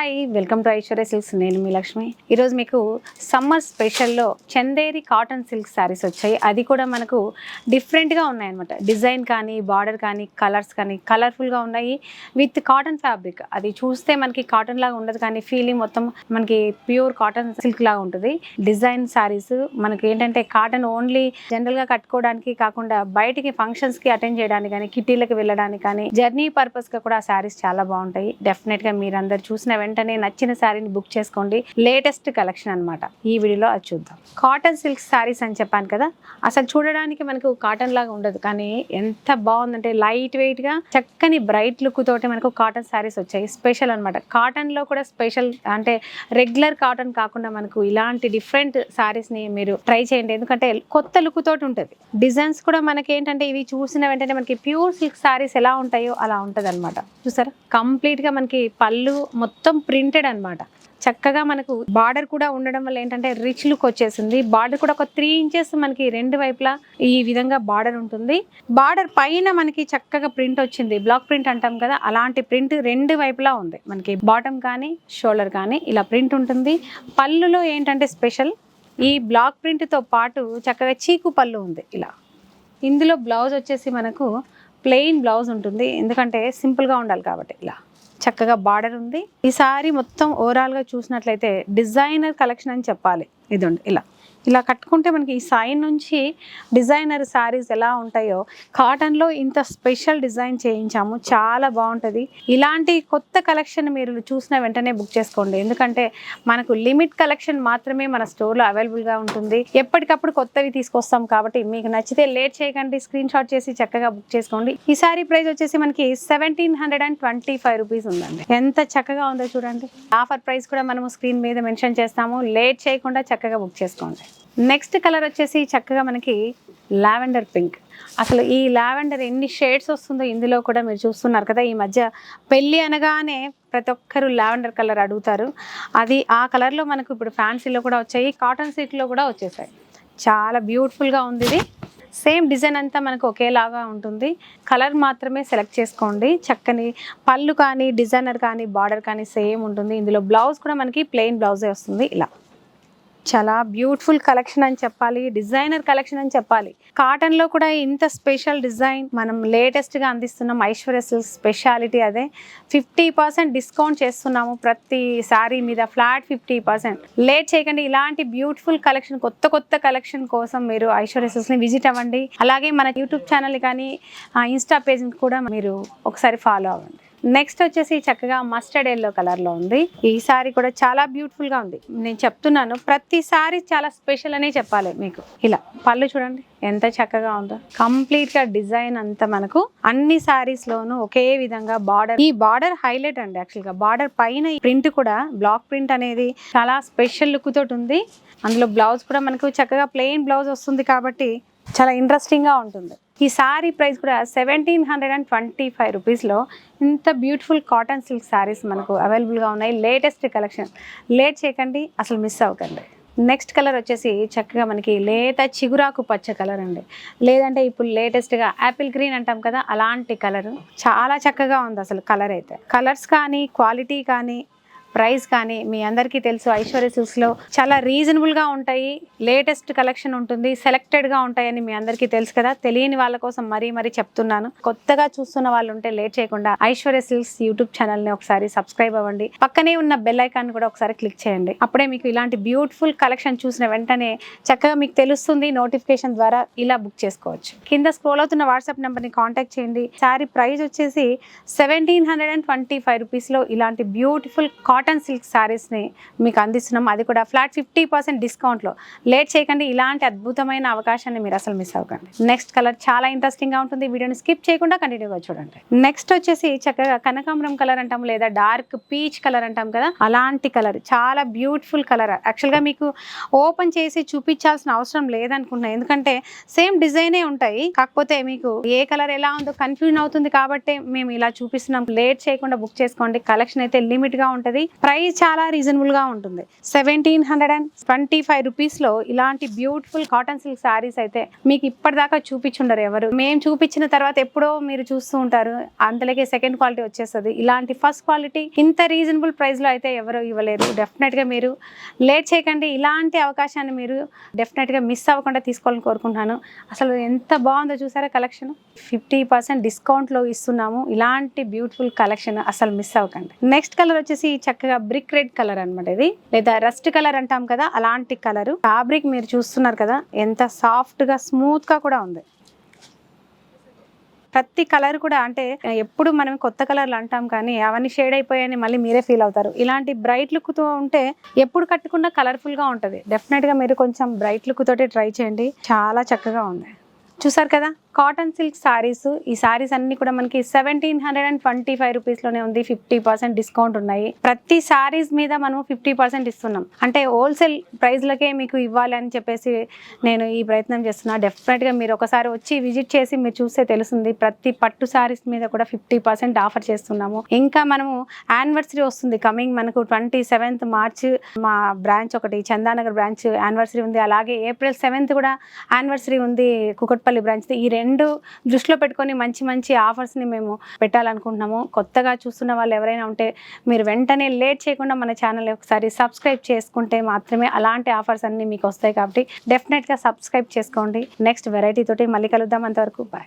Hi welcome to Aishwarya Silks. నేను మీ లక్ష్మి. ఈరోజు మీకు సమ్మర్ స్పెషల్లో చందేరి కాటన్ సిల్క్ శారీస్ వచ్చాయి. అది కూడా మనకు డిఫరెంట్గా ఉన్నాయన్నమాట. డిజైన్ కానీ బార్డర్ కానీ కలర్స్ కానీ కలర్ఫుల్గా ఉన్నాయి విత్ కాటన్ ఫ్యాబ్రిక్. అది చూస్తే మనకి కాటన్ లాగా ఉండదు కానీ ఫీలింగ్ మొత్తం మనకి ప్యూర్ కాటన్ సిల్క్ లాగా ఉంటుంది. డిజైన్ శారీస్ మనకి ఏంటంటే కాటన్ ఓన్లీ జనరల్గా కట్టుకోవడానికి కాకుండా బయటికి ఫంక్షన్స్కి అటెండ్ చేయడానికి కానీ కిట్టీలకు వెళ్ళడానికి కానీ జర్నీ పర్పస్గా కూడా ఆ శారీస్ చాలా బాగుంటాయి. డెఫినెట్గా మీరందరూ చూసిన వెంటనే నచ్చిన శారీని బుక్ చేసుకోండి. లేటెస్ట్ కలెక్షన్ అనమాట. ఈ వీడియోలో అది చూద్దాం. కాటన్ సిల్క్ శారీస్ అని చెప్పాను కదా, అసలు చూడడానికి మనకు కాటన్ లాగా ఉండదు కానీ ఎంత బాగుందంటే లైట్ వెయిట్ గా చక్కని బ్రైట్ లుక్ తోటి మనకు కాటన్ శారీస్ వచ్చాయి. స్పెషల్ అనమాట. కాటన్ లో కూడా స్పెషల్ అంటే రెగ్యులర్ కాటన్ కాకుండా మనకు ఇలాంటి డిఫరెంట్ శారీస్ ని మీరు ట్రై చేయండి. ఎందుకంటే కొత్త లుక్ తోటి ఉంటుంది. డిజైన్స్ కూడా మనకి ఏంటంటే ఇవి చూసిన వెంటనే మనకి ప్యూర్ సిల్క్ శారీస్ ఎలా ఉంటాయో అలా ఉంటుంది అనమాట. చూసారా, కంప్లీట్ గా మనకి పళ్ళు మొత్తం ప్రింటెడ్ అనమాట. చక్కగా మనకు బార్డర్ కూడా ఉండడం వల్ల ఏంటంటే రిచ్ లుక్ వచ్చేసింది. బార్డర్ కూడా ఒక 3 ఇంచెస్ మనకి రెండు వైపులా ఈ విధంగా బార్డర్ ఉంటుంది. బార్డర్ పైన మనకి చక్కగా ప్రింట్ వచ్చింది. బ్లాక్ ప్రింట్ అంటాం కదా, అలాంటి ప్రింట్ రెండు వైపులా ఉంది. మనకి బాటమ్ కానీ షోల్డర్ కానీ ఇలా ప్రింట్ ఉంటుంది. పళ్ళులో ఏంటంటే స్పెషల్ ఈ బ్లాక్ ప్రింట్తో పాటు చక్కగా చీకు పళ్ళు ఉంది. ఇలా ఇందులో బ్లౌజ్ వచ్చేసి మనకు ప్లెయిన్ బ్లౌజ్ ఉంటుంది. ఎందుకంటే సింపుల్గా ఉండాలి కాబట్టి ఇలా చక్కగా బార్డర్ ఉంది. ఈ సారీ మొత్తం ఓవరాల్గా చూసినట్లయితే డిజైనర్ కలెక్షన్ అని చెప్పాలి. ఇదండి ఇలా కట్టుకుంటే మనకి ఈ సైడ్ నుంచి డిజైనర్ శారీస్ ఎలా ఉంటాయో కాటన్లో ఇంత స్పెషల్ డిజైన్ చేయించాము. చాలా బాగుంటుంది. ఇలాంటి కొత్త కలెక్షన్ మీరు చూసిన వెంటనే బుక్ చేసుకోండి. ఎందుకంటే మనకు లిమిట్ కలెక్షన్ మాత్రమే మన స్టోర్లో అవైలబుల్గా ఉంటుంది. ఎప్పటికప్పుడు కొత్తవి తీసుకొస్తాం కాబట్టి మీకు నచ్చితే లేట్ చేయకండి, స్క్రీన్ షాట్ చేసి చక్కగా బుక్ చేసుకోండి. ఈ సారీ ప్రైస్ వచ్చేసి మనకి 1725 రూపీస్ ఉందండి. ఎంత చక్కగా ఉందో చూడండి. ఆఫర్ ప్రైస్ కూడా మనము స్క్రీన్ మీద మెన్షన్ చేస్తాము. లేట్ చేయకుండా చక్కగా బుక్ చేసుకోండి. నెక్స్ట్ కలర్ వచ్చేసి చక్కగా మనకి లావెండర్ పింక్. అసలు ఈ లావెండర్ ఎన్ని షేడ్స్ వస్తుందో ఇందులో కూడా మీరు చూస్తున్నారు కదా. ఈ మధ్య పెళ్ళి అనగానే ప్రతి ఒక్కరు లావెండర్ కలర్ అడుగుతారు. అది ఆ కలర్లో మనకు ఇప్పుడు ఫ్యాన్సీలో కూడా వచ్చాయి, కాటన్ సిల్క్లో కూడా వచ్చేసాయి. చాలా బ్యూటిఫుల్గా ఉంది. ఇది సేమ్ డిజైన్ అంతా మనకు ఒకేలాగా ఉంటుంది. కలర్ మాత్రమే సెలెక్ట్ చేసుకోండి. చక్కని పళ్ళు కానీ డిజైనర్ కానీ బార్డర్ కానీ సేమ్ ఉంటుంది. ఇందులో బ్లౌజ్ కూడా మనకి ప్లెయిన్ బ్లౌజే వస్తుంది. ఇలా చాలా బ్యూటిఫుల్ కలెక్షన్ అని చెప్పాలి. డిజైనర్ కలెక్షన్ అని చెప్పాలి. కాటన్లో కూడా ఇంత స్పెషల్ డిజైన్ మనం లేటెస్ట్గా అందిస్తున్నాం. ఐశ్వర్య సిల్క్స్ స్పెషాలిటీ అదే. 50% డిస్కౌంట్ చేస్తున్నాము. ప్రతి శారీ మీద ఫ్లాట్ 50%. లేట్ చేయకండి. ఇలాంటి బ్యూటిఫుల్ కలెక్షన్ కొత్త కలెక్షన్ కోసం మీరు ఐశ్వర్య సిల్క్స్ని విజిట్ అవ్వండి. అలాగే మన యూట్యూబ్ ఛానల్ కానీ ఇన్స్టా పేజ్ని కూడా మీరు ఒకసారి ఫాలో అవ్వండి. నెక్స్ట్ వచ్చేసి చక్కగా మస్టర్డ్ ఎల్లో కలర్లో ఉంది. ఈ సారీ కూడా చాలా బ్యూటిఫుల్గా ఉంది. నేను చెప్తున్నాను ప్రతి సారీ చాలా స్పెషల్ అనే చెప్పాలి మీకు. ఇలా పళ్ళు చూడండి ఎంత చక్కగా ఉందో. కంప్లీట్గా డిజైన్ అంతా మనకు అన్ని సారీస్లోనూ ఒకే విధంగా బార్డర్. ఈ బార్డర్ హైలైట్ అండి. యాక్చువల్గా బార్డర్ పైన ప్రింట్ కూడా బ్లాక్ ప్రింట్ అనేది చాలా స్పెషల్ లుక్ తోటి ఉంది. అందులో బ్లౌజ్ కూడా మనకు చక్కగా ప్లెయిన్ బ్లౌజ్ వస్తుంది కాబట్టి చాలా ఇంట్రెస్టింగ్గా ఉంటుంది. ఈ సారీ ప్రైస్ కూడా 1725 రూపీస్లో ఇంత బ్యూటిఫుల్ కాటన్ సిల్క్ శారీస్ మనకు అవైలబుల్గా ఉన్నాయి. Latest collection. లేట్ చేయకండి, అసలు మిస్ అవ్వకండి. నెక్స్ట్ కలర్ వచ్చేసి చక్కగా మనకి లేత చిగురాకు పచ్చ కలర్ అండి. లేదంటే ఇప్పుడు లేటెస్ట్గా యాపిల్ గ్రీన్ అంటాం కదా, అలాంటి కలర్ చాలా చక్కగా ఉంది. అసలు కలర్ అయితే కలర్స్ కానీ క్వాలిటీ కానీ ప్రైస్ కానీ మీ అందరికీ తెలుసు. ఐశ్వర్య సిల్క్స్లో చాలా రీజనబుల్గా ఉంటాయి. లేటెస్ట్ కలెక్షన్ ఉంటుంది. సెలెక్టెడ్గా ఉంటాయని మీ అందరికీ తెలుసు కదా. తెలియని వాళ్ళ కోసం మరీ చెప్తున్నాను. కొత్తగా చూస్తున్న వాళ్ళు ఉంటే లేట్ చేయకుండా ఐశ్వర్య సిల్క్స్ యూట్యూబ్ ఛానల్ని ఒకసారి సబ్స్క్రైబ్ అవ్వండి. పక్కనే ఉన్న బెల్ ఐకాన్ కూడా ఒకసారి క్లిక్ చేయండి. అప్పుడే మీకు ఇలాంటి బ్యూటిఫుల్ కలెక్షన్ చూసిన వెంటనే చక్కగా మీకు తెలుస్తుంది. నోటిఫికేషన్ ద్వారా ఇలా బుక్ చేసుకోవచ్చు. కింద స్క్రోల్ అవుతున్న వాట్సాప్ నెంబర్ని కాంటాక్ట్ చేయండి. శారీ ప్రైస్ వచ్చేసి 1725 రూపీస్లో ఇలాంటి బ్యూటిఫుల్ కాటన్ సిల్క్ శారీస్ని మీకు అందిస్తున్నాం. అది కూడా ఫ్లాట్ 50% డిస్కౌంట్లో. లేట్ చేయకండి. ఇలాంటి అద్భుతమైన అవకాశాన్ని మీరు అసలు మిస్ అవ్వకండి. నెక్స్ట్ కలర్ చాలా ఇంట్రెస్టింగ్గా ఉంటుంది. వీడియోని స్కిప్ చేయకుండా కంటిన్యూగా చూడండి. నెక్స్ట్ వచ్చేసి చక్కగా కనకాంబరం కలర్ అంటాం లేదా డార్క్ పీచ్ కలర్ అంటాం కదా, అలాంటి కలర్. చాలా బ్యూటిఫుల్ కలర్. యాక్చువల్గా మీకు ఓపెన్ చేసి చూపించాల్సిన అవసరం లేదనుకుంటున్నాను. ఎందుకంటే సేమ్ డిజైనే ఉంటాయి. కాకపోతే మీకు ఏ కలర్ ఎలా ఉందో కన్ఫ్యూజన్ అవుతుంది కాబట్టి మేము ఇలా చూపిస్తున్నాం. లేట్ చేయకుండా బుక్ చేసుకోండి. కలెక్షన్ అయితే లిమిట్గా ఉంటుంది. ప్రైస్ చాలా రీజనబుల్గా ఉంటుంది. 1725 రూపీస్లో ఇలాంటి బ్యూటిఫుల్ కాటన్ సిల్క్ శారీస్ అయితే మీకు ఇప్పటిదాకా చూపించుండరు ఎవరు. మేము చూపించిన తర్వాత ఎప్పుడో మీరు చూస్తూ ఉంటారు, అంతలోకే సెకండ్ క్వాలిటీ వచ్చేస్తుంది. ఇలాంటి ఫస్ట్ క్వాలిటీ ఇంత రీజనబుల్ ప్రైస్లో అయితే ఎవరు ఇవ్వలేరు. డెఫినెట్గా మీరు లేట్ చేయకండి, ఇలాంటి అవకాశాన్ని మీరు డెఫినెట్గా మిస్ అవ్వకుండా తీసుకోవాలని కోరుకుంటున్నాను. అసలు ఎంత బాగుందో చూసారా కలెక్షన్. 50% డిస్కౌంట్లో ఇస్తున్నాము. ఇలాంటి బ్యూటిఫుల్ కలెక్షన్ అసలు మిస్ అవ్వకండి. నెక్స్ట్ కలర్ వచ్చేసి చక్కగా బ్రిక్ రెడ్ కలర్ అనమాట. ఇది లేదా రస్ట్ కలర్ అంటాం కదా, అలాంటి కలర్. ఫ్యాబ్రిక్ మీరు చూస్తున్నారు కదా ఎంత సాఫ్ట్గా స్మూత్గా కూడా ఉంది. ప్రతి కలర్ కూడా అంటే ఎప్పుడు మనం కొత్త కలర్లు అంటాం కానీ అవన్నీ షేడ్ అయిపోయాయని మళ్ళీ మీరే ఫీల్ అవుతారు. ఇలాంటి బ్రైట్ లుక్తో ఉంటే ఎప్పుడు కట్టుకున్నా కలర్ఫుల్గా ఉంటుంది. డెఫినెట్గా మీరు కొంచెం బ్రైట్ లుక్ తోటి ట్రై చేయండి, చాలా చక్కగా ఉంది. చూసారు కదా కాటన్ సిల్క్ శారీస్. ఈ శారీస్ అన్ని కూడా మనకి 1725 రూపీస్లోనే ఉంది. 50% డిస్కౌంట్ ఉన్నాయి. ప్రతి శారీస్ మీద మనం 50% ఇస్తున్నాం. అంటే హోల్సేల్ ప్రైస్లకే మీకు ఇవ్వాలి అని చెప్పేసి నేను ఈ ప్రయత్నం చేస్తున్నా. డెఫినెట్గా మీరు ఒకసారి వచ్చి విజిట్ చేసి మీరు చూస్తే తెలుస్తుంది. ప్రతి పట్టు శారీస్ మీద కూడా 50% ఆఫర్ చేస్తున్నాము. ఇంకా మనము యానివర్సరీ వస్తుంది కమింగ్, మనకు 27th మార్చ్ మా బ్రాంచ్ ఒకటి చందానగర్ బ్రాంచ్ యానివర్సరీ ఉంది. అలాగే April 7th కూడా యానివర్సరీ ఉంది కుకట్పల్లి బ్రాంచ్. ఈ రెండు దృష్టిలో పెట్టుకొని మంచి మంచి ఆఫర్స్ని మేము పెట్టాలనుకుంటున్నాము. కొత్తగా చూస్తున్న వాళ్ళు ఎవరైనా ఉంటే మీరు వెంటనే లేట్ చేయకుండా మన ఛానల్ ఒకసారి సబ్స్క్రైబ్ చేసుకుంటే మాత్రమే అలాంటి ఆఫర్స్ అన్నీ మీకు వస్తాయి. కాబట్టి డెఫినెట్గా సబ్స్క్రైబ్ చేసుకోండి. నెక్స్ట్ వెరైటీ తోటి మళ్ళీ కలుద్దాం. అంతవరకు బాయ్.